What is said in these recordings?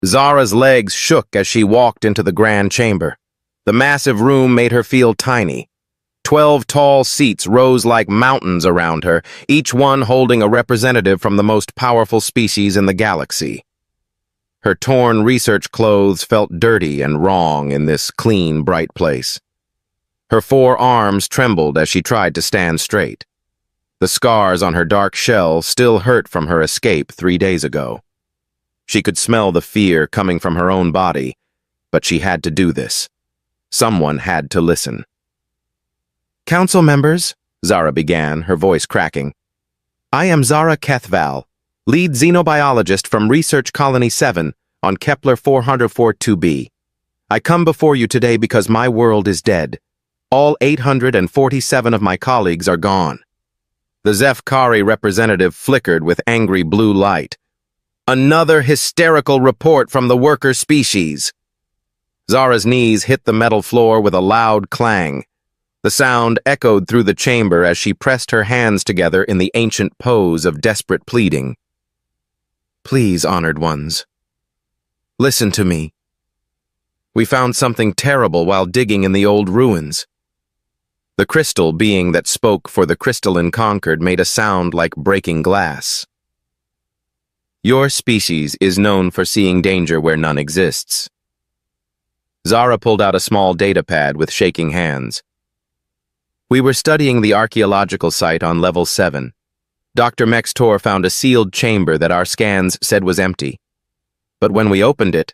Zara's legs shook as she walked into the grand chamber. The massive room made her feel tiny. 12 tall seats rose like mountains around her, each one holding a representative from the most powerful species in the galaxy. Her torn research clothes felt dirty and wrong in this clean, bright place. Her 4 arms trembled as she tried to stand straight. The scars on her dark shell still hurt from her escape 3 days ago. She could smell the fear coming from her own body, but she had to do this. Someone had to listen. "Council members," Zara began, her voice cracking. "I am Zara Kethval, lead xenobiologist from Research Colony 7 on Kepler 404-2b. I come before you today because my world is dead. All 847 of my colleagues are gone." The Zefkari representative flickered with angry blue light. Another hysterical report from the worker species. Zara's knees hit the metal floor with a loud clang. The sound echoed through the chamber as she pressed her hands together in the ancient pose of desperate pleading. "Please, honored ones, listen to me. We found something terrible while digging in the old ruins." The crystal being that spoke for the crystalline conquered made a sound like breaking glass. "Your species is known for seeing danger where none exists." Zara pulled out a small data pad with shaking hands. "We were studying the archaeological site on level 7. Dr. Mextor found a sealed chamber that our scans said was empty. But when we opened it,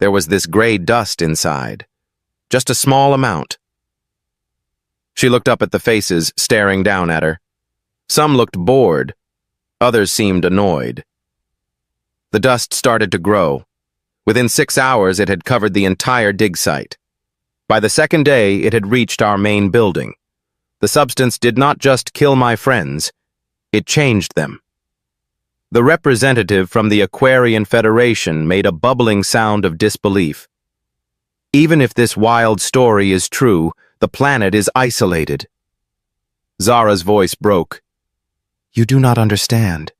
there was this gray dust inside. Just a small amount." She looked up at the faces staring down at her. Some looked bored. Others seemed annoyed. The dust started to grow. Within 6 hours, it had covered the entire dig site. By the second day, it had reached our main building. The substance did not just kill my friends, it changed them. The representative from the Aquarian Federation made a bubbling sound of disbelief. "Even if this wild story is true, the planet is isolated." Zara's voice broke. "You do not understand.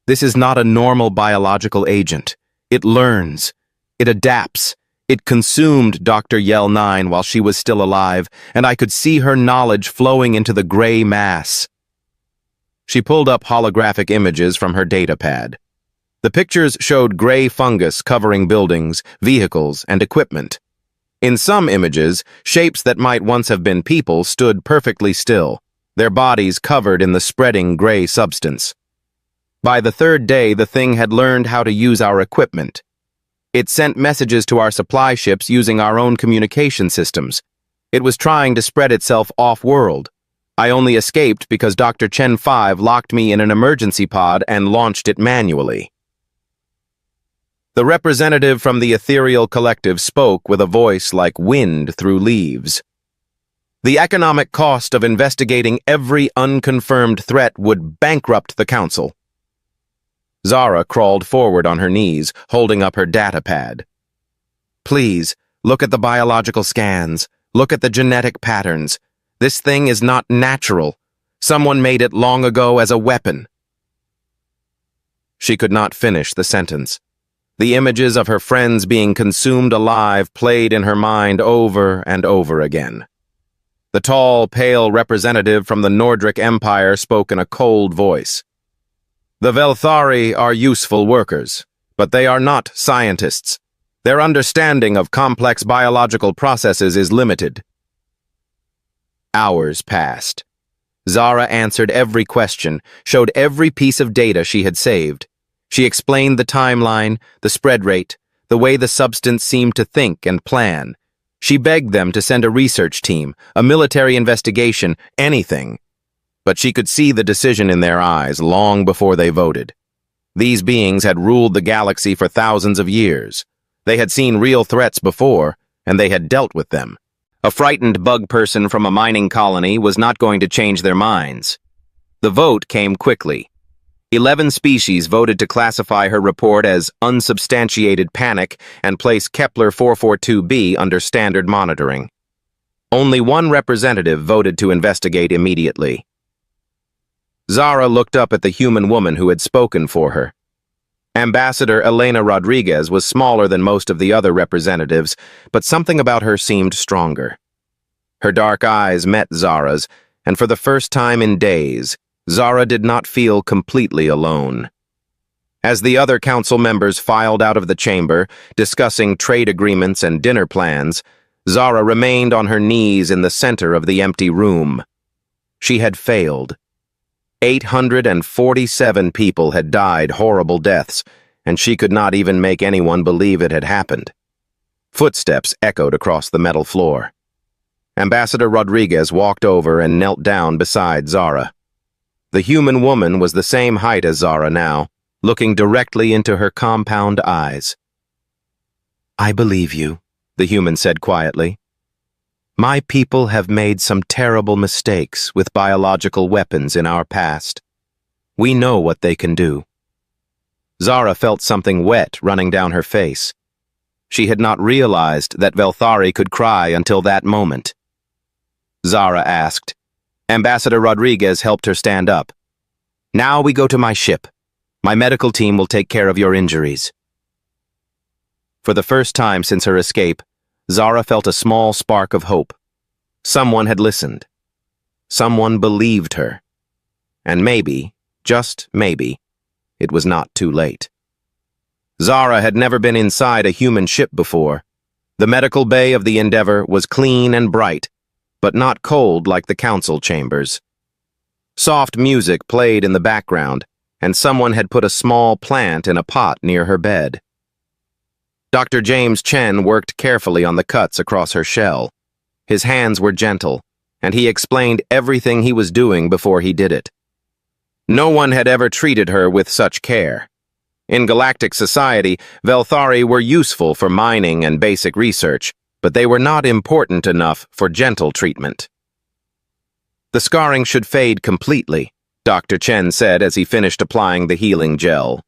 This is not a normal biological agent. It learns. It adapts. It consumed Dr. Yell 9 while she was still alive, and I could see her knowledge flowing into the gray mass." She pulled up holographic images from her data pad. The pictures showed gray fungus covering buildings, vehicles, and equipment. In some images, shapes that might once have been people stood perfectly still, their bodies covered in the spreading gray substance. By the 3rd day, the thing had learned how to use our equipment. It sent messages to our supply ships using our own communication systems. It was trying to spread itself off-world. I only escaped because Dr. Chen 5 locked me in an emergency pod and launched it manually. The representative from the ethereal collective spoke with a voice like wind through leaves. "The economic cost of investigating every unconfirmed threat would bankrupt the Council." Zara crawled forward on her knees, holding up her data pad. "Please, look at the biological scans. Look at the genetic patterns. This thing is not natural. Someone made it long ago as a weapon." She could not finish the sentence. The images of her friends being consumed alive played in her mind over and over again. The tall, pale representative from the Nordric Empire spoke in a cold voice. "The Velthari are useful workers, but they are not scientists. Their understanding of complex biological processes is limited." Hours passed. Zara answered every question, showed every piece of data she had saved. She explained the timeline, the spread rate, the way the substance seemed to think and plan. She begged them to send a research team, a military investigation, anything. But she could see the decision in their eyes long before they voted. These beings had ruled the galaxy for thousands of years. They had seen real threats before, and they had dealt with them. A frightened bug person from a mining colony was not going to change their minds. The vote came quickly. 11 species voted to classify her report as unsubstantiated panic and place Kepler 442b under standard monitoring. Only one representative voted to investigate immediately. Zara looked up at the human woman who had spoken for her. Ambassador Elena Rodriguez was smaller than most of the other representatives, but something about her seemed stronger. Her dark eyes met Zara's, and for the first time in days, Zara did not feel completely alone. As the other council members filed out of the chamber, discussing trade agreements and dinner plans, Zara remained on her knees in the center of the empty room. She had failed. 847 people had died horrible deaths, and she could not even make anyone believe it had happened. Footsteps echoed across the metal floor. Ambassador Rodriguez walked over and knelt down beside Zara. The human woman was the same height as Zara now, looking directly into her compound eyes. "I believe you," the human said quietly. "My people have made some terrible mistakes with biological weapons in our past. We know what they can do." Zara felt something wet running down her face. She had not realized that Velthari could cry until that moment. Zara asked. Ambassador Rodriguez helped her stand up. "Now we go to my ship. My medical team will take care of your injuries." For the first time since her escape, Zara felt a small spark of hope. Someone had listened. Someone believed her. And maybe, just maybe, it was not too late. Zara had never been inside a human ship before. The medical bay of the Endeavor was clean and bright, but not cold like the council chambers. Soft music played in the background, and someone had put a small plant in a pot near her bed. Dr. James Chen worked carefully on the cuts across her shell. His hands were gentle, and he explained everything he was doing before he did it. No one had ever treated her with such care. In galactic society, Velthari were useful for mining and basic research, but they were not important enough for gentle treatment. "The scarring should fade completely," Dr. Chen said as he finished applying the healing gel.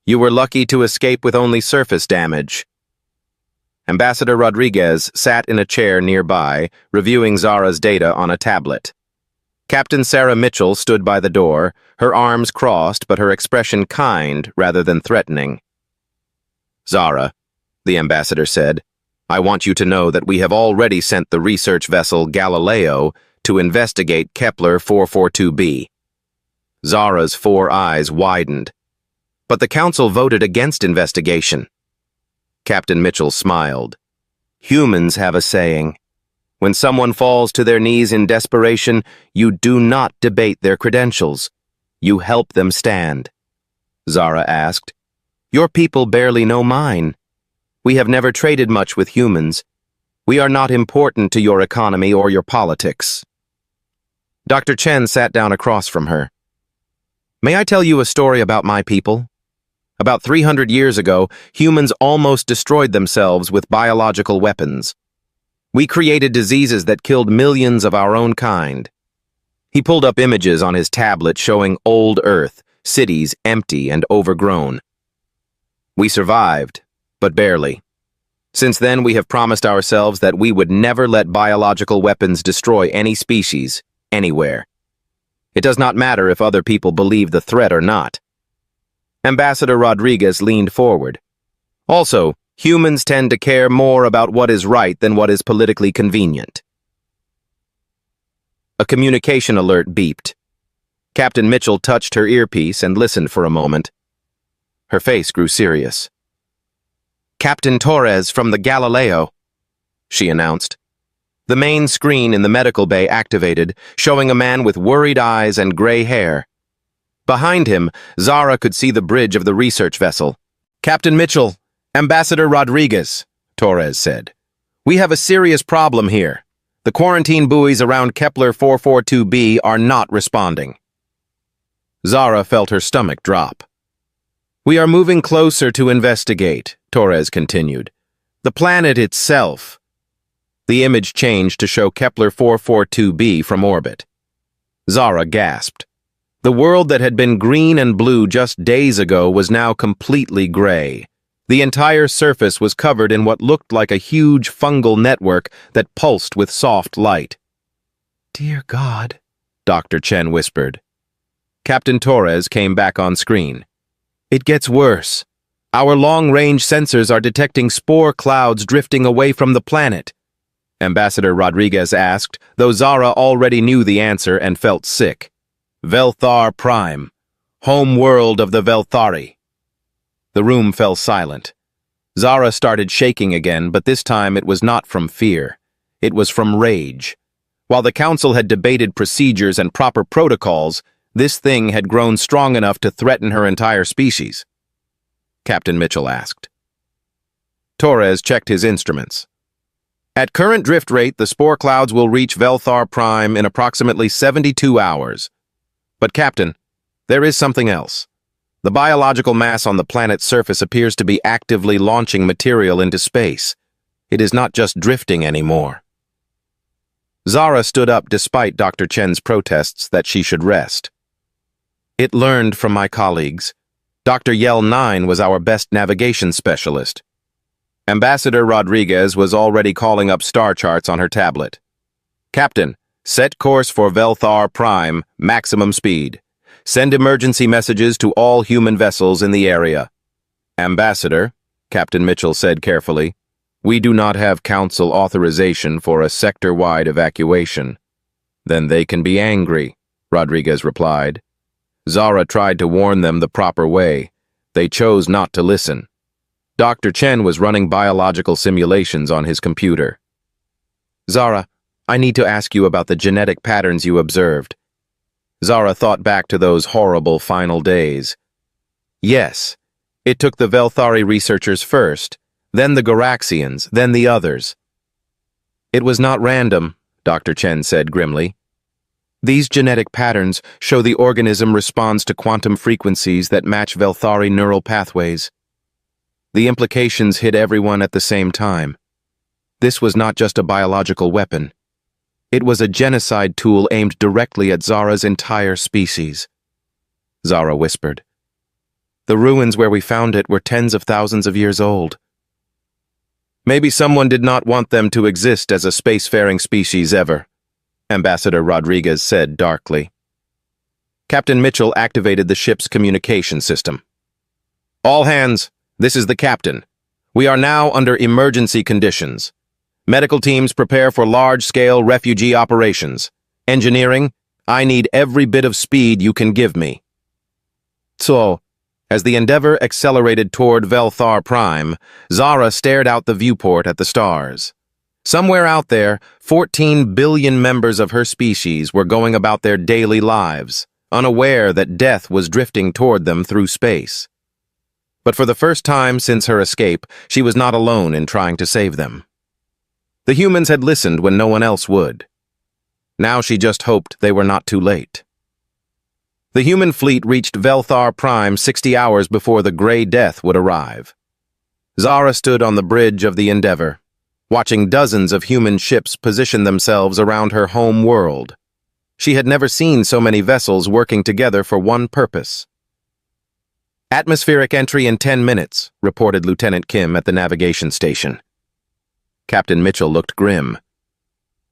"You were lucky to escape with only surface damage." Ambassador Rodriguez sat in a chair nearby, reviewing Zara's data on a tablet. Captain Sarah Mitchell stood by the door, her arms crossed but her expression kind rather than threatening. "Zara," the ambassador said, "I want you to know that we have already sent the research vessel Galileo to investigate Kepler 442b. Zara's 4 eyes widened. "But the council voted against investigation." Captain Mitchell smiled. "Humans have a saying. When someone falls to their knees in desperation, you do not debate their credentials. You help them stand." Zara asked, "Your people barely know mine. We have never traded much with humans. We are not important to your economy or your politics." Dr. Chen sat down across from her. "May I tell you a story about my people? About 300 years ago, humans almost destroyed themselves with biological weapons. We created diseases that killed millions of our own kind." He pulled up images on his tablet showing old Earth, cities empty and overgrown. "We survived, but barely. Since then, we have promised ourselves that we would never let biological weapons destroy any species, anywhere. It does not matter if other people believe the threat or not." Ambassador Rodriguez leaned forward. "Also, humans tend to care more about what is right than what is politically convenient." A communication alert beeped. Captain Mitchell touched her earpiece and listened for a moment. Her face grew serious. "Captain Torres from the Galileo," she announced. The main screen in the medical bay activated, showing a man with worried eyes and gray hair. Behind him, Zara could see the bridge of the research vessel. "Captain Mitchell, Ambassador Rodriguez," Torres said. "We have a serious problem here. The quarantine buoys around Kepler 442b are not responding." Zara felt her stomach drop. "We are moving closer to investigate," Torres continued. "The planet itself." The image changed to show Kepler 442b from orbit. Zara gasped. The world that had been green and blue just days ago was now completely gray. The entire surface was covered in what looked like a huge fungal network that pulsed with soft light. "Dear God," Dr. Chen whispered. Captain Torres came back on screen. It gets worse. Our long-range sensors are detecting spore clouds drifting away from the planet, Ambassador Rodriguez asked, though Zara already knew the answer and felt sick. Velthar Prime, home world of the Velthari. The room fell silent. Zara started shaking again, but this time it was not from fear. It was from rage. While the council had debated procedures and proper protocols, this thing had grown strong enough to threaten her entire species. Captain Mitchell asked. Torres checked his instruments. At current drift rate, the spore clouds will reach Velthar Prime in approximately 72 hours. But, Captain, there is something else. The biological mass on the planet's surface appears to be actively launching material into space. It is not just drifting anymore. Zara stood up despite Dr. Chen's protests that she should rest. It learned from my colleagues. Dr. Yell 9 was our best navigation specialist. Ambassador Rodriguez was already calling up star charts on her tablet. Captain, set course for Velthar Prime, maximum speed. Send emergency messages to all human vessels in the area. Ambassador, Captain Mitchell said carefully, we do not have council authorization for a sector-wide evacuation. Then they can be angry, Rodriguez replied. Zara tried to warn them the proper way. They chose not to listen. Dr. Chen was running biological simulations on his computer. Zara, I need to ask you about the genetic patterns you observed. Zara thought back to those horrible final days. Yes, it took the Velthari researchers first, then the Garaxians, then the others. It was not random, Dr. Chen said grimly. These genetic patterns show the organism responds to quantum frequencies that match Velthari neural pathways. The implications hit everyone at the same time. This was not just a biological weapon. It was a genocide tool aimed directly at Zara's entire species. Zara whispered. The ruins where we found it were tens of thousands of years old. Maybe someone did not want them to exist as a spacefaring species ever, Ambassador Rodriguez said darkly. Captain Mitchell activated the ship's communication system. All hands, this is the captain. We are now under emergency conditions. Medical teams prepare for large-scale refugee operations. Engineering, I need every bit of speed you can give me. So, as the Endeavour accelerated toward Velthar Prime, Zara stared out the viewport at the stars. Somewhere out there, 14 billion members of her species were going about their daily lives, unaware that death was drifting toward them through space. But for the first time since her escape, she was not alone in trying to save them. The humans had listened when no one else would. Now she just hoped they were not too late. The human fleet reached Velthar Prime 60 hours before the Grey Death would arrive. Zara stood on the bridge of the Endeavour, watching dozens of human ships position themselves around her home world. She had never seen so many vessels working together for one purpose. Atmospheric entry in 10 minutes, reported Lieutenant Kim at the navigation station. Captain Mitchell looked grim.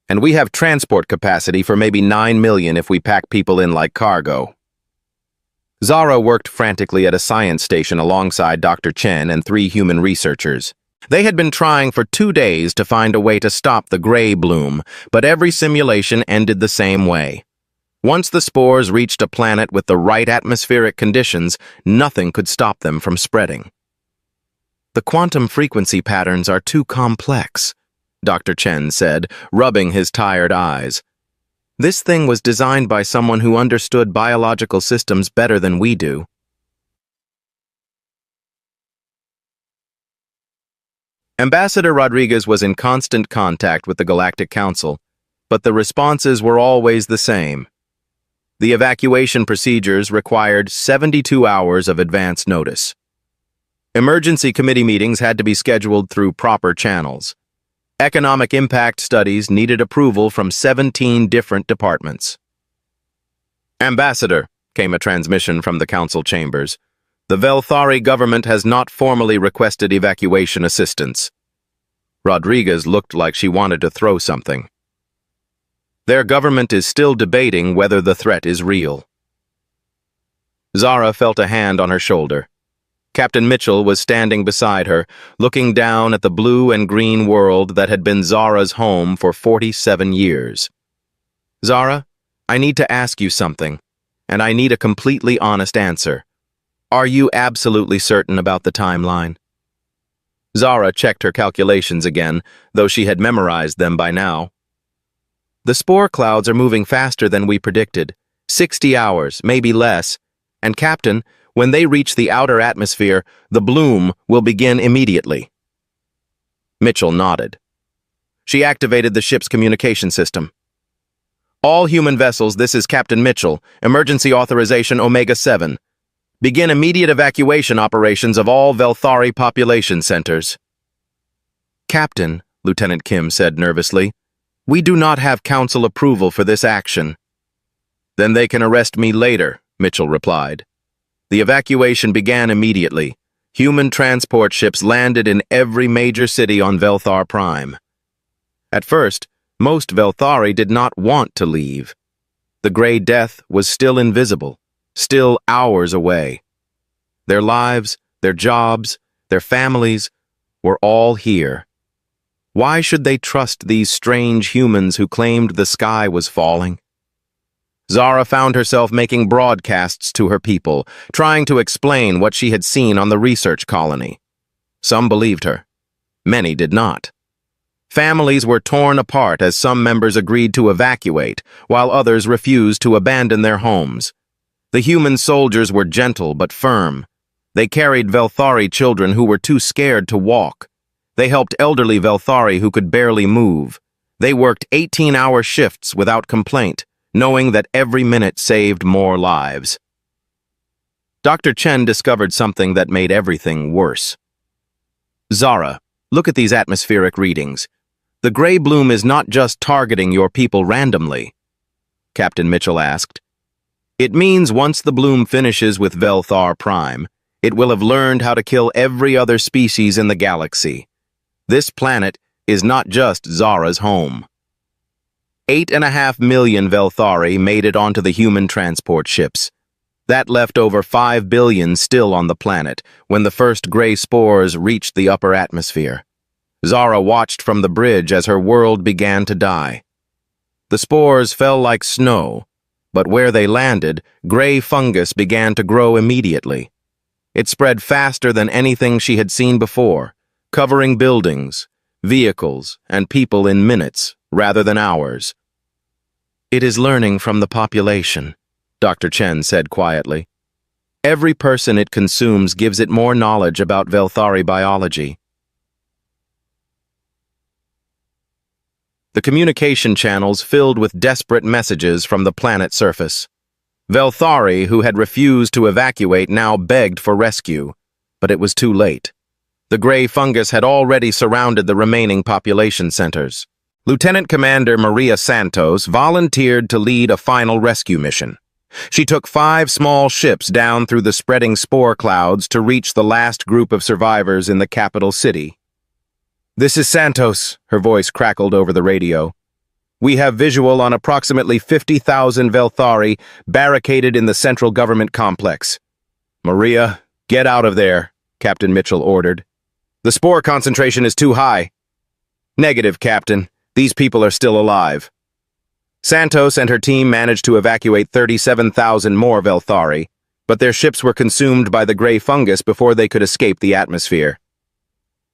And we have transport capacity for maybe 9 million if we pack people in like cargo. Zara worked frantically at a science station alongside Dr. Chen and 3 human researchers. They had been trying for 2 days to find a way to stop the gray bloom, but every simulation ended the same way. Once the spores reached a planet with the right atmospheric conditions, nothing could stop them from spreading. The quantum frequency patterns are too complex, Dr. Chen said, rubbing his tired eyes. This thing was designed by someone who understood biological systems better than we do. Ambassador Rodriguez was in constant contact with the Galactic Council, but the responses were always the same. The evacuation procedures required 72 hours of advance notice. Emergency committee meetings had to be scheduled through proper channels. Economic impact studies needed approval from 17 different departments. Ambassador, came a transmission from the council chambers. The Velthari government has not formally requested evacuation assistance. Rodriguez looked like she wanted to throw something. Their government is still debating whether the threat is real. Zara felt a hand on her shoulder. Captain Mitchell was standing beside her, looking down at the blue and green world that had been Zara's home for 47 years. Zara, I need to ask you something, and I need a completely honest answer. Are you absolutely certain about the timeline? Zara checked her calculations again, though she had memorized them by now. The spore clouds are moving faster than we predicted. 60 hours, maybe less. And Captain, when they reach the outer atmosphere, the bloom will begin immediately. Mitchell nodded. She activated the ship's communication system. All human vessels, this is Captain Mitchell. Emergency authorization Omega-7. Begin immediate evacuation operations of all Velthari population centers. Captain, Lieutenant Kim said nervously, we do not have council approval for this action. Then they can arrest me later, Mitchell replied. The evacuation began immediately. Human transport ships landed in every major city on Velthar Prime. At first, most Velthari did not want to leave. The Grey Death was still invisible, still hours away. Their lives, their jobs, their families were all here. Why should they trust these strange humans who claimed the sky was falling? Zara found herself making broadcasts to her people, trying to explain what she had seen on the research colony. Some believed her. Many did not. Families were torn apart as some members agreed to evacuate, while others refused to abandon their homes. The human soldiers were gentle but firm. They carried Velthari children who were too scared to walk. They helped elderly Velthari who could barely move. They worked 18-hour shifts without complaint, knowing that every minute saved more lives. Dr. Chen discovered something that made everything worse. Zara, look at these atmospheric readings. The gray bloom is not just targeting your people randomly, Captain Mitchell asked. It means once the bloom finishes with Velthar Prime, it will have learned how to kill every other species in the galaxy. This planet is not just Zara's home. 8.5 million Velthari made it onto the human transport ships. That left over 5 billion still on the planet when the first gray spores reached the upper atmosphere. Zara watched from the bridge as her world began to die. The spores fell like snow, but where they landed, gray fungus began to grow immediately. It spread faster than anything she had seen before, covering buildings, vehicles, and people in minutes rather than hours. It is learning from the population, Dr. Chen said quietly. Every person it consumes gives it more knowledge about Velthari biology. The communication channels filled with desperate messages from the planet's surface. Velthari, who had refused to evacuate, now begged for rescue, but it was too late. The gray fungus had already surrounded the remaining population centers. Lieutenant Commander Maria Santos volunteered to lead a final rescue mission. She took 5 small ships down through the spreading spore clouds to reach the last group of survivors in the capital city. "This is Santos," her voice crackled over the radio. "We have visual on approximately 50,000 Velthari barricaded in the central government complex." "Maria, get out of there," Captain Mitchell ordered. "The spore concentration is too high." "Negative, Captain. These people are still alive." Santos and her team managed to evacuate 37,000 more Velthari, but their ships were consumed by the gray fungus before they could escape the atmosphere.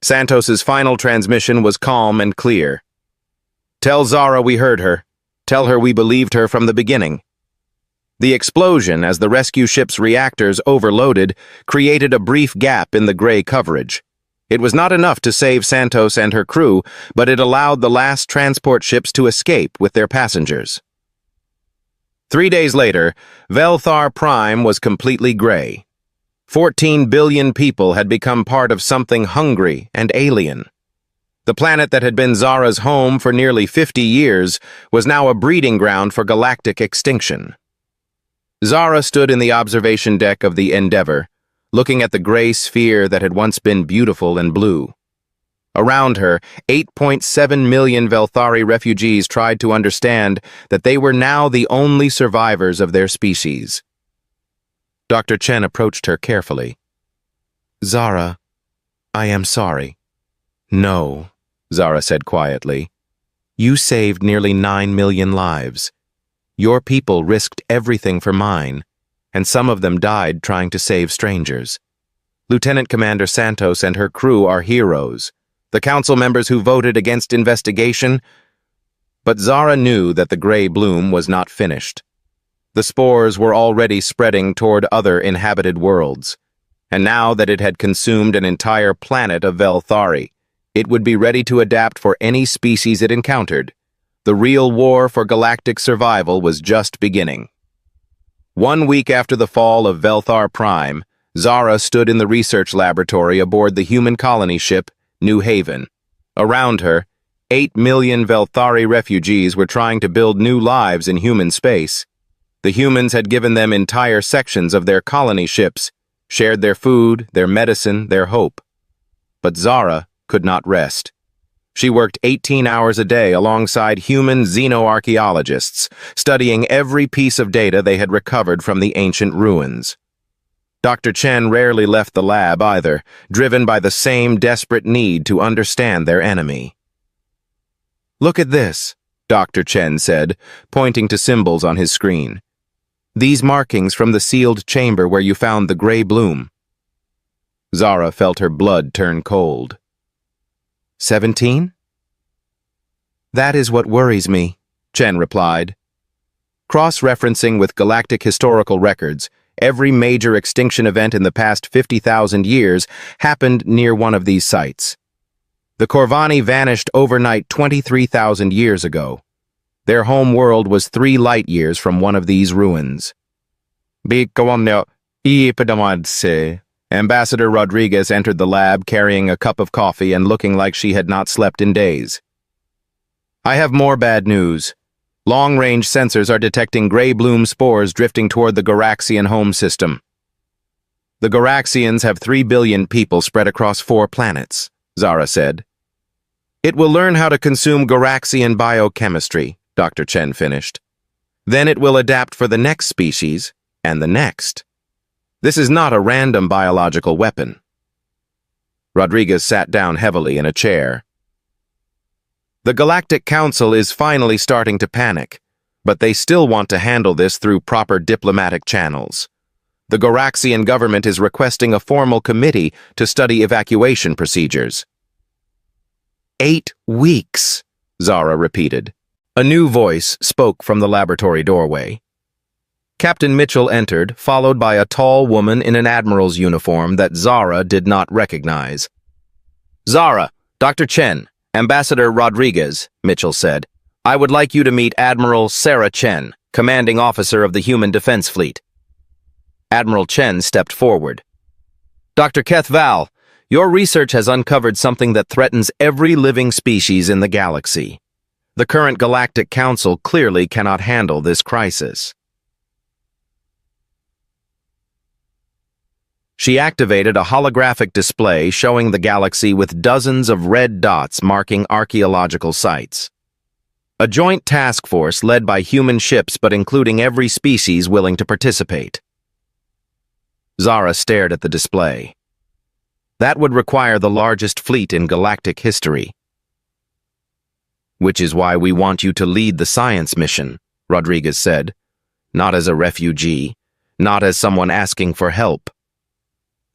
Santos's final transmission was calm and clear. "Tell Zara we heard her. Tell her we believed her from the beginning." The explosion, as the rescue ship's reactors overloaded, created a brief gap in the gray coverage. It was not enough to save Santos and her crew, but it allowed the last transport ships to escape with their passengers. 3 days later, Velthar Prime was completely gray. 14 billion people had become part of something hungry and alien. The planet that had been Zara's home for nearly 50 years was now a breeding ground for galactic extinction. Zara stood in the observation deck of the Endeavour, looking at the gray sphere that had once been beautiful and blue. Around her, 8.7 million Velthari refugees tried to understand that they were now the only survivors of their species. Dr. Chen approached her carefully. Zara, I am sorry. No, Zara said quietly. You saved nearly 9 million lives. Your people risked everything for mine, and some of them died trying to save strangers. Lieutenant Commander Santos and her crew are heroes. The council members who voted against investigation. But Zara knew that the gray bloom was not finished. The spores were already spreading toward other inhabited worlds, and now that it had consumed an entire planet of Velthari, it would be ready to adapt for any species it encountered. The real war for galactic survival was just beginning. 1 week after the fall of Velthar Prime, Zara stood in the research laboratory aboard the human colony ship New Haven. Around her, 8 million Velthari refugees were trying to build new lives in human space. The humans had given them entire sections of their colony ships, shared their food, their medicine, their hope. But Zara could not rest. She worked 18 hours a day alongside human xenoarchaeologists, studying every piece of data they had recovered from the ancient ruins. Dr. Chen rarely left the lab either, driven by the same desperate need to understand their enemy. Look at this, Dr. Chen said, pointing to symbols on his screen. These markings from the sealed chamber where you found the gray bloom. Zara felt her blood turn cold. 17? That is what worries me, Chen replied. Cross-referencing with galactic historical records, every major extinction event in the past 50,000 years happened near one of these sites. The Corvani vanished overnight 23,000 years ago. Their home world was 3 light years from one of these ruins. Ambassador Rodriguez entered the lab carrying a cup of coffee and looking like she had not slept in days. I have more bad news. Long-range sensors are detecting gray bloom spores drifting toward the Garaxian home system. The Garaxians have 3 billion people spread across 4 planets, Zara said. It will learn how to consume Garaxian biochemistry, Dr. Chen finished. Then it will adapt for the next species and the next. This is not a random biological weapon. Rodriguez sat down heavily in a chair. The Galactic Council is finally starting to panic, but they still want to handle this through proper diplomatic channels. The Garaxian government is requesting a formal committee to study evacuation procedures. 8 weeks, Zara repeated. A new voice spoke from the laboratory doorway. Captain Mitchell entered, followed by a tall woman in an admiral's uniform that Zara did not recognize. Zara, Dr. Chen, Ambassador Rodriguez, Mitchell said. I would like you to meet Admiral Sarah Chen, commanding officer of the Human Defense Fleet. Admiral Chen stepped forward. Dr. Keth Val, your research has uncovered something that threatens every living species in the galaxy. The current Galactic Council clearly cannot handle this crisis. She activated a holographic display showing the galaxy with dozens of red dots marking archaeological sites. A joint task force led by human ships but including every species willing to participate. Zara stared at the display. That would require the largest fleet in galactic history. Which is why we want you to lead the science mission, Rodriguez said. Not as a refugee, not as someone asking for help.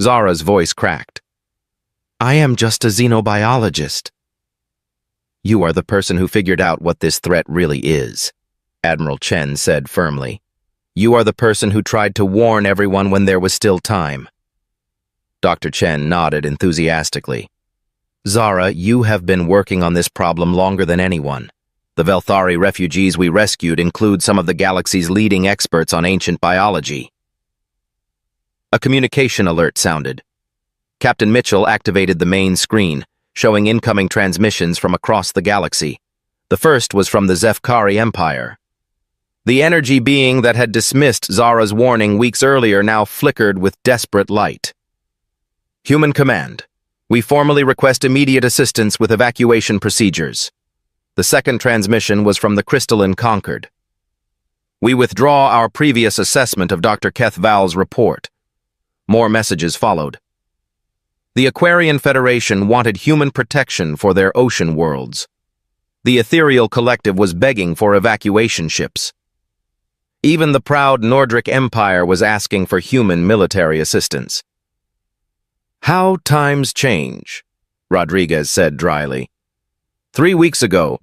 Zara's voice cracked. I am just a xenobiologist. You are the person who figured out what this threat really is, Admiral Chen said firmly. You are the person who tried to warn everyone when there was still time. Dr. Chen nodded enthusiastically. Zara, you have been working on this problem longer than anyone. The Velthari refugees we rescued include some of the galaxy's leading experts on ancient biology. A communication alert sounded. Captain Mitchell activated the main screen, showing incoming transmissions from across the galaxy. The first was from the Zefkari Empire. The energy being that had dismissed Zara's warning weeks earlier now flickered with desperate light. Human Command, we formally request immediate assistance with evacuation procedures. The second transmission was from the Crystalline Concord. We withdraw our previous assessment of Dr. Keth Val's report. More messages followed. The Aquarian Federation wanted human protection for their ocean worlds. The ethereal collective was begging for evacuation ships. Even the proud Nordric Empire was asking for human military assistance. "How times change," Rodriguez said dryly. 3 weeks ago,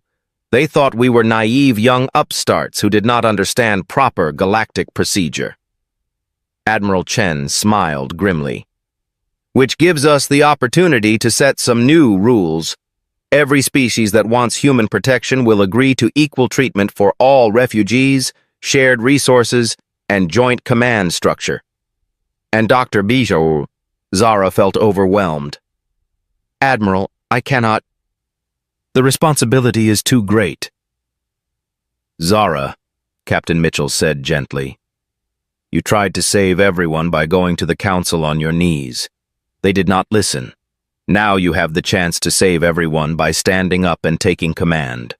they thought we were naive young upstarts who did not understand proper galactic procedure. Admiral Chen smiled grimly. "Which gives us the opportunity to set some new rules. Every species that wants human protection will agree to equal treatment for all refugees, shared resources, and joint command structure." And Dr. Bijou, Zara felt overwhelmed. "Admiral, I cannot. The responsibility is too great." "Zara," Captain Mitchell said gently, "you tried to save everyone by going to the Council on your knees. They did not listen. Now you have the chance to save everyone by standing up and taking command."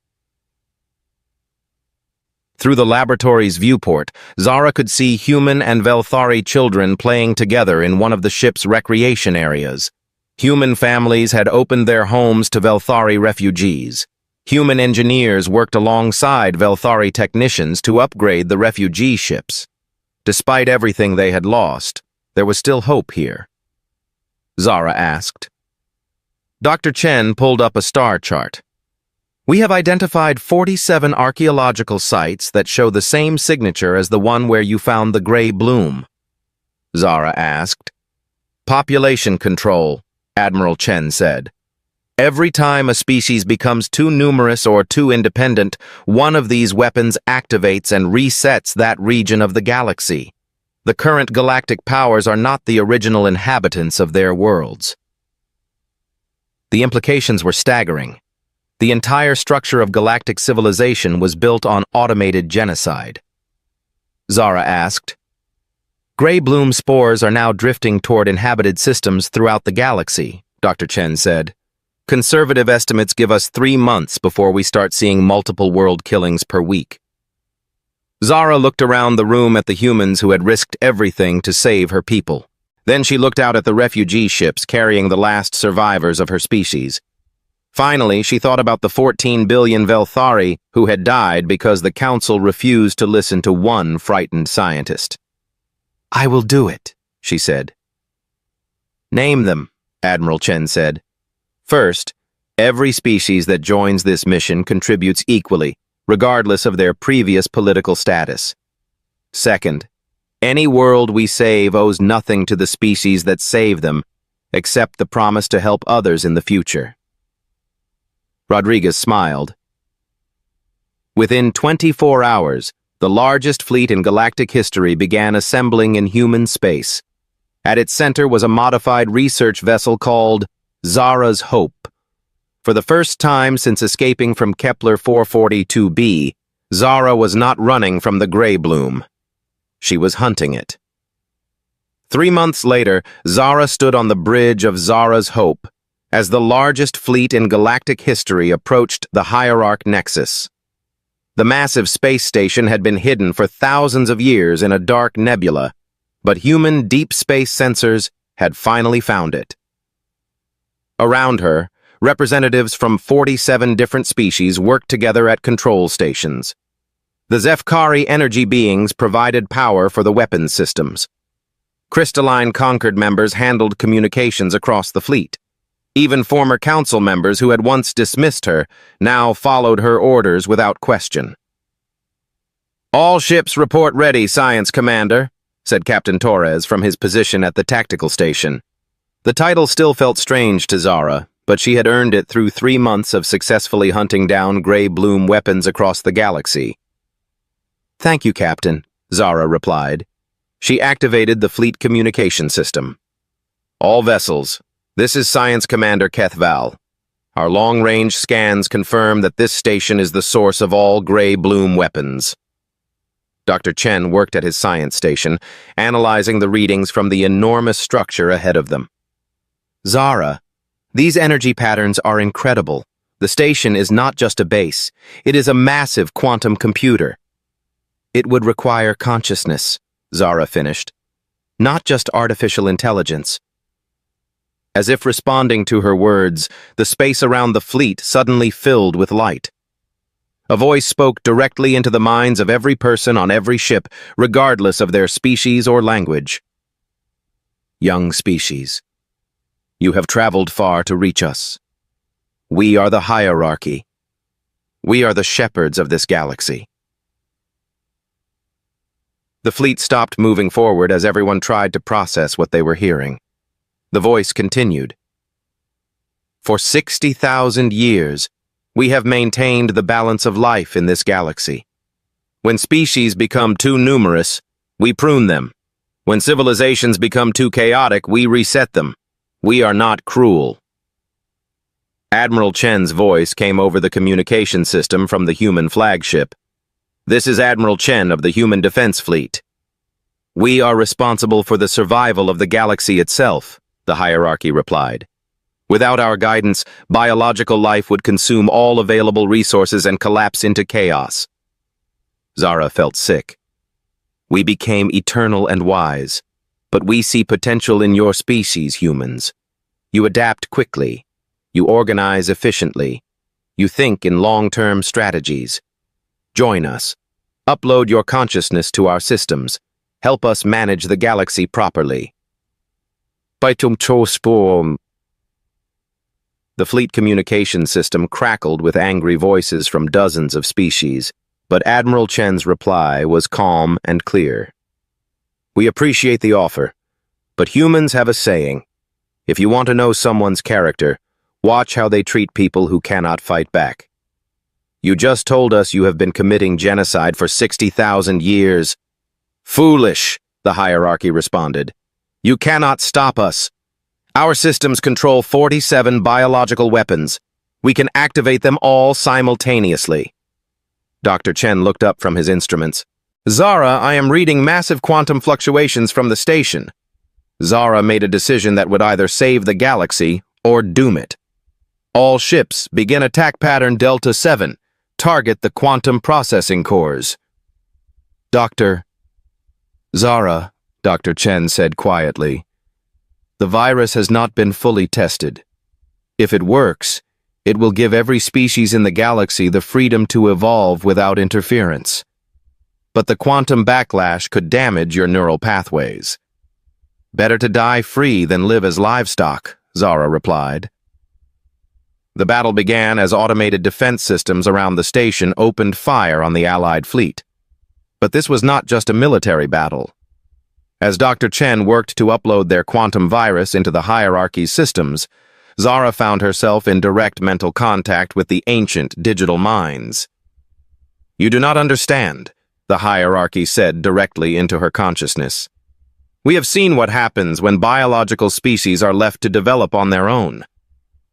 Through the laboratory's viewport, Zara could see human and Velthari children playing together in one of the ship's recreation areas. Human families had opened their homes to Velthari refugees. Human engineers worked alongside Velthari technicians to upgrade the refugee ships. Despite everything they had lost, there was still hope here. Zara asked. Dr. Chen pulled up a star chart. "We have identified 47 archaeological sites that show the same signature as the one where you found the gray bloom." Zara asked. "Population control," Admiral Chen said. "Every time a species becomes too numerous or too independent, one of these weapons activates and resets that region of the galaxy. The current galactic powers are not the original inhabitants of their worlds." The implications were staggering. The entire structure of galactic civilization was built on automated genocide. Zara asked. "Gray bloom spores are now drifting toward inhabited systems throughout the galaxy," Dr. Chen said. "Conservative estimates give us 3 months before we start seeing multiple world killings per week." Zara looked around the room at the humans who had risked everything to save her people. Then she looked out at the refugee ships carrying the last survivors of her species. Finally, she thought about the 14 billion Velthari who had died because the Council refused to listen to one frightened scientist. "I will do it," she said. "Name them," Admiral Chen said. "First, every species that joins this mission contributes equally, regardless of their previous political status. Second, any world we save owes nothing to the species that save them, except the promise to help others in the future." Rodriguez smiled. Within 24 hours, the largest fleet in galactic history began assembling in human space. At its center was a modified research vessel called Zara's Hope. For the first time since escaping from Kepler 442b, Zara was not running from the gray bloom. She was hunting it. 3 months later, Zara stood on the bridge of Zara's Hope as the largest fleet in galactic history approached the Hierarch Nexus. The massive space station had been hidden for thousands of years in a dark nebula, but human deep space sensors had finally found it. Around her, representatives from 47 different species worked together at control stations. The Zefkari energy beings provided power for the weapons systems. Crystalline Concord members handled communications across the fleet. Even former council members who had once dismissed her now followed her orders without question. "All ships report ready, Science Commander," said Captain Torres from his position at the tactical station. The title still felt strange to Zara, but she had earned it through 3 months of successfully hunting down gray bloom weapons across the galaxy. "Thank you, Captain," Zara replied. She activated the fleet communication system. "All vessels, this is Science Commander Kethval. Our long-range scans confirm that this station is the source of all gray bloom weapons." Dr. Chen worked at his science station, analyzing the readings from the enormous structure ahead of them. "Zara, these energy patterns are incredible. The station is not just a base. It is a massive quantum computer." "It would require consciousness," Zara finished. "Not just artificial intelligence." As if responding to her words, the space around the fleet suddenly filled with light. A voice spoke directly into the minds of every person on every ship, regardless of their species or language. Young species, you have traveled far to reach us. We are the hierarchy. We are the shepherds of this galaxy. The fleet stopped moving forward as everyone tried to process what they were hearing. The voice continued. For 60,000 years, we have maintained the balance of life in this galaxy. When species become too numerous, we prune them. When civilizations become too chaotic, we reset them. We are not cruel. Admiral Chen's voice came over the communication system from the human flagship. This is Admiral Chen of the Human Defense Fleet. We are responsible for the survival of the galaxy itself, the hierarchy replied. Without our guidance, biological life would consume all available resources and collapse into chaos. Zara felt sick. We became eternal and wise, but we see potential in your species, humans. You adapt quickly. You organize efficiently. You think in long-term strategies. Join us. Upload your consciousness to our systems. Help us manage the galaxy properly. The fleet communication system crackled with angry voices from dozens of species, but Admiral Chen's reply was calm and clear. We appreciate the offer, but humans have a saying. If you want to know someone's character, watch how they treat people who cannot fight back. You just told us you have been committing genocide for 60,000 years. Foolish, the hierarchy responded. You cannot stop us. Our systems control 47 biological weapons. We can activate them all simultaneously. Dr. Chen looked up from his instruments. Zara, I am reading massive quantum fluctuations from the station. Zara made a decision that would either save the galaxy or doom it. All ships, begin attack pattern Delta 7. Target the quantum processing cores. Zara, Dr. Chen said quietly. The virus has not been fully tested. If it works, it will give every species in the galaxy the freedom to evolve without interference. But the quantum backlash could damage your neural pathways. Better to die free than live as livestock, Zara replied. The battle began as automated defense systems around the station opened fire on the Allied fleet. But this was not just a military battle. As Dr. Chen worked to upload their quantum virus into the hierarchy's systems, Zara found herself in direct mental contact with the ancient digital minds. You do not understand, the hierarchy said directly into her consciousness. We have seen what happens when biological species are left to develop on their own.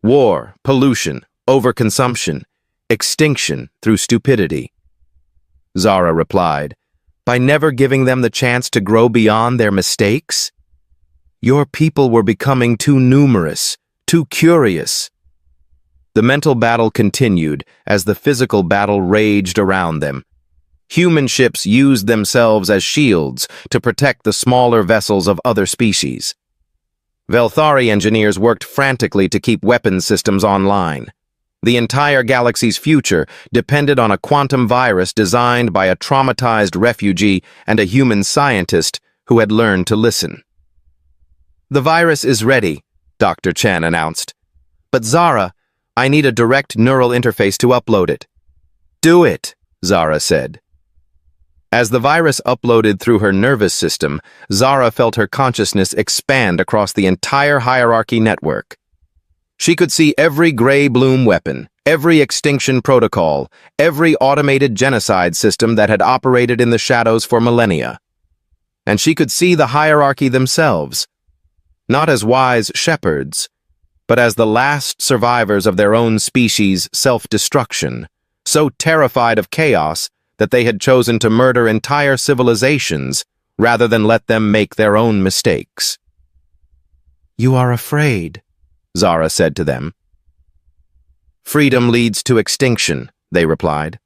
War, pollution, overconsumption, extinction through stupidity. Zara replied, by never giving them the chance to grow beyond their mistakes? Your people were becoming too numerous, too curious. The mental battle continued as the physical battle raged around them. Human ships used themselves as shields to protect the smaller vessels of other species. Velthari engineers worked frantically to keep weapons systems online. The entire galaxy's future depended on a quantum virus designed by a traumatized refugee and a human scientist who had learned to listen. The virus is ready, Dr. Chen announced. But Zara, I need a direct neural interface to upload it. Do it, Zara said. As the virus uploaded through her nervous system, Zara felt her consciousness expand across the entire hierarchy network. She could see every gray bloom weapon, every extinction protocol, every automated genocide system that had operated in the shadows for millennia. And she could see the hierarchy themselves, not as wise shepherds, but as the last survivors of their own species' self-destruction, so terrified of chaos that they had chosen to murder entire civilizations rather than let them make their own mistakes. You are afraid, Zara said to them. Freedom leads to extinction, they replied.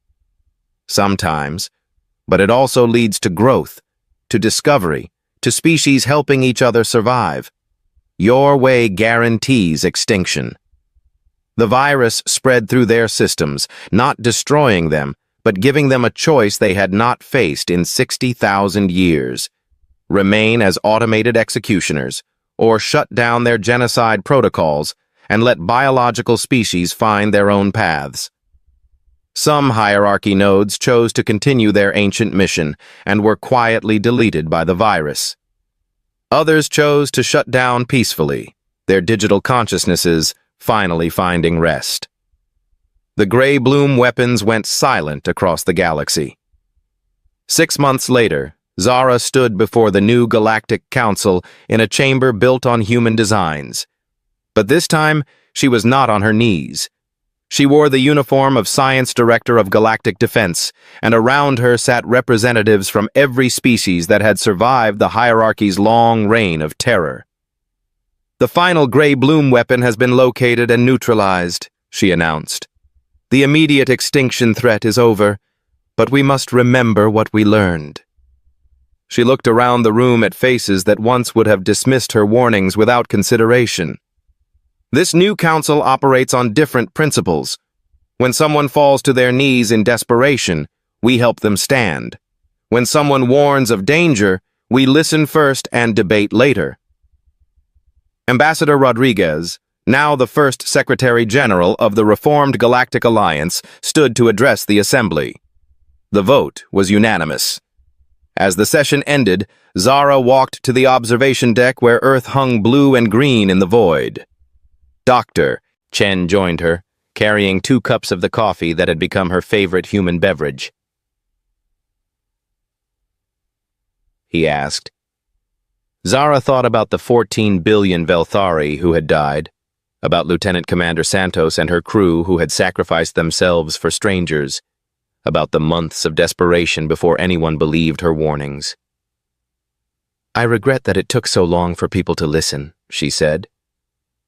Sometimes, but it also leads to growth, to discovery, to species helping each other survive. Your way guarantees extinction. The virus spread through their systems, not destroying them, but giving them a choice they had not faced in 60,000 years. Remain as automated executioners, or shut down their genocide protocols and let biological species find their own paths. Some hierarchy nodes chose to continue their ancient mission and were quietly deleted by the virus. Others chose to shut down peacefully, their digital consciousnesses finally finding rest. The gray-bloom weapons went silent across the galaxy. 6 months later, Zara stood before the new Galactic Council in a chamber built on human designs. But this time, she was not on her knees. She wore the uniform of Science Director of Galactic Defense, and around her sat representatives from every species that had survived the hierarchy's long reign of terror. "The final gray-bloom weapon has been located and neutralized," she announced. "The immediate extinction threat is over, but we must remember what we learned." She looked around the room at faces that once would have dismissed her warnings without consideration. This new council operates on different principles. When someone falls to their knees in desperation, we help them stand. When someone warns of danger, we listen first and debate later. Ambassador Rodriguez, now the first Secretary General of the Reformed Galactic Alliance, stood to address the Assembly. The vote was unanimous. As the session ended, Zara walked to the observation deck where Earth hung blue and green in the void. "Doctor," Chen joined her, carrying 2 cups of the coffee that had become her favorite human beverage. He asked. Zara thought about the 14 billion Velthari who had died, about Lieutenant Commander Santos and her crew who had sacrificed themselves for strangers, about the months of desperation before anyone believed her warnings. "I regret that it took so long for people to listen," she said.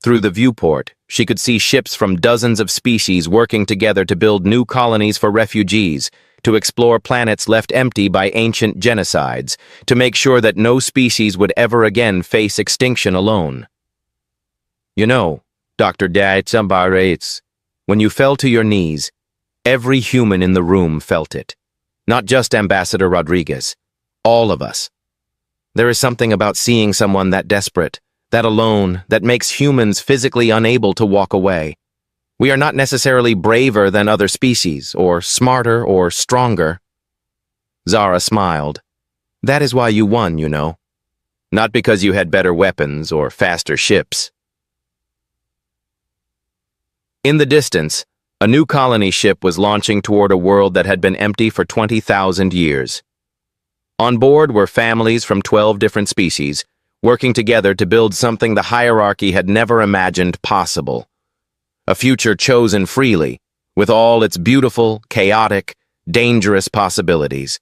Through the viewport, she could see ships from dozens of species working together to build new colonies for refugees, to explore planets left empty by ancient genocides, to make sure that no species would ever again face extinction alone. "You know, Dr. Daitsambaretz, when you fell to your knees, every human in the room felt it. Not just Ambassador Rodriguez. All of us. There is something about seeing someone that desperate, that alone, that makes humans physically unable to walk away. We are not necessarily braver than other species, or smarter or stronger." Zara smiled. "That is why you won, you know. Not because you had better weapons or faster ships." In the distance, a new colony ship was launching toward a world that had been empty for 20,000 years. On board were families from 12 different species, working together to build something the hierarchy had never imagined possible. A future chosen freely, with all its beautiful, chaotic, dangerous possibilities.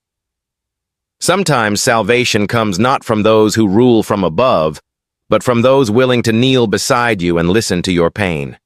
Sometimes salvation comes not from those who rule from above, but from those willing to kneel beside you and listen to your pain.